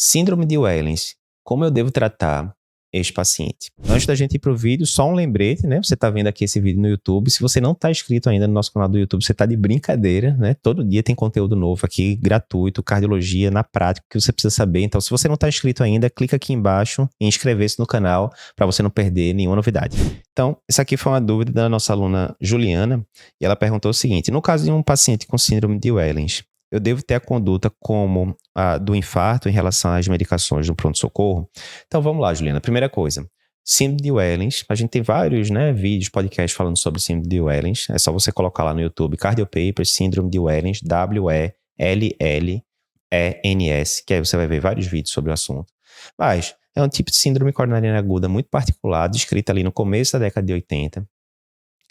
Síndrome de Wellens. Como eu devo tratar este paciente? Antes da gente ir para o vídeo, só um lembrete, né? Você está vendo aqui esse vídeo no YouTube. Se você não está inscrito ainda no nosso canal do YouTube, você está de brincadeira, né? Todo dia tem conteúdo novo aqui, gratuito, cardiologia, na prática, que você precisa saber. Então, se você não está inscrito ainda, clica aqui embaixo em inscrever-se no canal para você não perder nenhuma novidade. Então, essa aqui foi uma dúvida da nossa aluna Juliana, e ela perguntou o seguinte: no caso de um paciente com síndrome de Wellens, eu devo ter a conduta como a do infarto em relação às medicações do pronto-socorro? Então vamos lá, Juliana. Primeira coisa, síndrome de Wellens. A gente tem vários vídeos, podcasts falando sobre síndrome de Wellens. É só você colocar lá no YouTube, Cardiopapers, síndrome de Wellens, W-E-L-L-E-N-S, que aí você vai ver vários vídeos sobre o assunto. Mas é um tipo de síndrome coronariana aguda muito particular, descrita ali no começo da década de 80,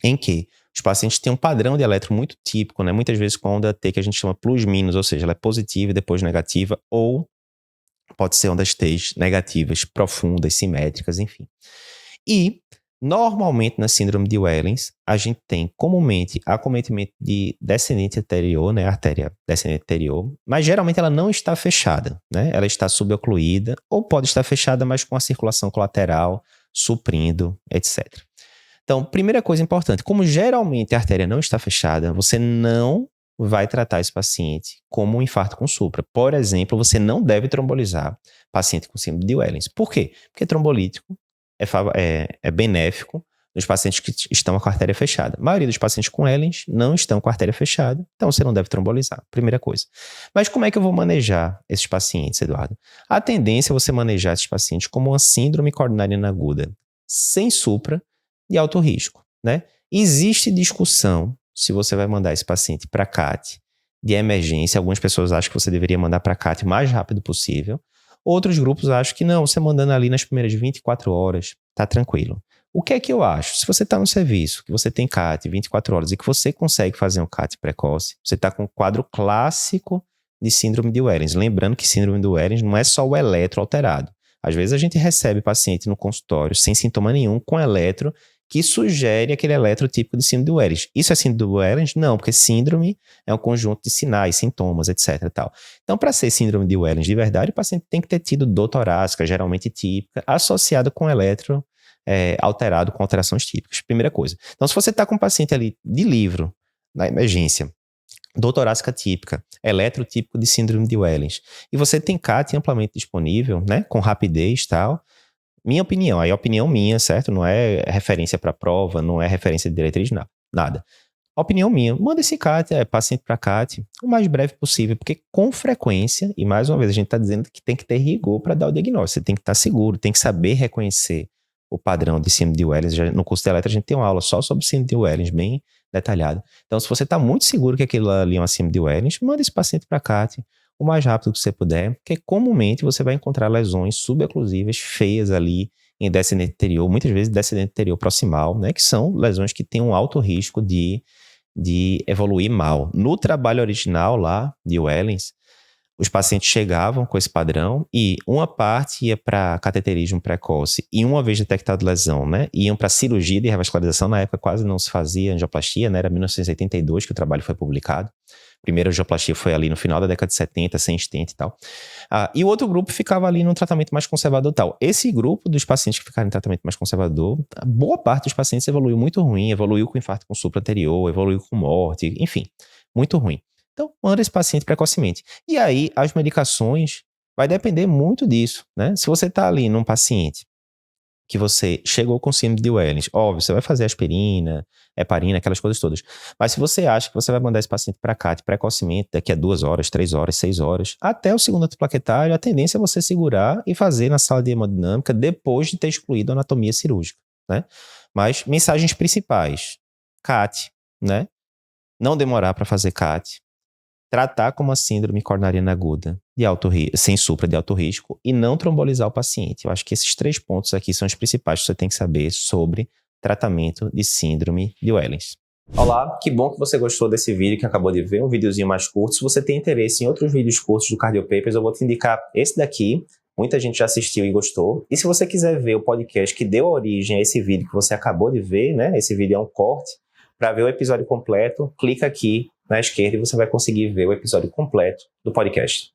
em que os pacientes têm um padrão de eletro muito típico, né? Muitas vezes com onda T, que a gente chama plus-minus, ou seja, ela é positiva e depois negativa, ou pode ser ondas T's negativas, profundas, simétricas, enfim. E, normalmente, na síndrome de Wellens, a gente tem comumente acometimento de descendente anterior, né? Artéria descendente anterior, mas geralmente ela não está fechada, né? Ela está subocluída, ou pode estar fechada, mas com a circulação colateral, suprindo, etc. Então, primeira coisa importante, como geralmente a artéria não está fechada, você não vai tratar esse paciente como um infarto com supra. Por exemplo, você não deve trombolizar paciente com síndrome de Wellens. Por quê? Porque trombolítico é benéfico nos pacientes que estão com a artéria fechada. A maioria dos pacientes com Wellens não estão com a artéria fechada, então você não deve trombolizar, primeira coisa. Mas como é que eu vou manejar esses pacientes, Eduardo? A tendência é você manejar esses pacientes como uma síndrome coronariana aguda, sem supra, de alto risco, né? Existe discussão se você vai mandar esse paciente para CAT de emergência. Algumas pessoas acham que você deveria mandar para CAT o mais rápido possível. Outros grupos acham que não, você mandando ali nas primeiras 24 horas, tá tranquilo. O que é que eu acho? Se você está no serviço, que você tem CAT 24 horas e que você consegue fazer um CAT precoce, você está com um quadro clássico de síndrome de Wellens. Lembrando que síndrome de Wellens não é só o eletro alterado. Às vezes a gente recebe paciente no consultório sem sintoma nenhum, com eletro, que sugere aquele eletro típico de síndrome de Wellens. Isso é síndrome de Wellens? Não, porque síndrome é um conjunto de sinais, sintomas, etc. Tal. Então, para ser síndrome de Wellens de verdade, o paciente tem que ter tido dor torácica, geralmente típica, associada com eletro alterado, com alterações típicas. Primeira coisa. Então, se você está com um paciente ali de livro, na emergência, dor torácica típica, eletro típico de síndrome de Wellens, e você tem CAT amplamente disponível, né, com rapidez e tal, minha opinião, aí é opinião minha, certo? Não é referência para prova, não é referência de diretriz, nada. Opinião minha, manda esse CAT, paciente para CAT, o mais breve possível, porque com frequência, e mais uma vez a gente está dizendo que tem que ter rigor para dar o diagnóstico, você tem que estar seguro, tem que saber reconhecer o padrão de síndrome de Wellens. No curso de eletro a gente tem uma aula só sobre síndrome de Wellens, bem detalhada. Então, se você está muito seguro que aquilo ali é uma síndrome de Wellens, manda esse paciente para CAT o mais rápido que você puder, porque comumente você vai encontrar lesões suboclusivas feias ali em descendente anterior, muitas vezes descendente anterior proximal, né, que são lesões que têm um alto risco de evoluir mal. No trabalho original lá de Wellens, os pacientes chegavam com esse padrão e uma parte ia para cateterismo precoce e uma vez detectada lesão, né, iam para cirurgia de revascularização. Na época quase não se fazia angioplastia, né, era 1982 que o trabalho foi publicado. A primeira angioplastia foi ali no final da década de 70, sem stent e tal. E o outro grupo ficava ali num tratamento mais conservador e tal. Esse grupo dos pacientes que ficaram em tratamento mais conservador, a boa parte dos pacientes evoluiu muito ruim, evoluiu com infarto com supra anterior, evoluiu com morte, enfim, muito ruim. Então, manda esse paciente precocemente. E aí, as medicações vai depender muito disso, né? Se você está ali num paciente que você chegou com síndrome de Wellens, óbvio, você vai fazer aspirina, heparina, aquelas coisas todas. Mas se você acha que você vai mandar esse paciente para CAT precocemente, daqui a 2 horas, 3 horas, 6 horas, até o segundo ato plaquetário, a tendência é você segurar e fazer na sala de hemodinâmica depois de ter excluído a anatomia cirúrgica, né? Mas mensagens principais: CAT, né? Não demorar para fazer CAT, tratar como uma síndrome coronariana aguda de alto sem supra de alto risco e não trombolizar o paciente. Eu acho que esses 3 pontos aqui são os principais que você tem que saber sobre tratamento de síndrome de Wellens. Olá, que bom que você gostou desse vídeo que acabou de ver, um videozinho mais curto. Se você tem interesse em outros vídeos curtos do Cardiopapers, eu vou te indicar esse daqui. Muita gente já assistiu e gostou. E se você quiser ver o podcast que deu origem a esse vídeo que você acabou de ver, né? Esse vídeo é um corte. Para ver o episódio completo, clica aqui na esquerda e você vai conseguir ver o episódio completo do podcast.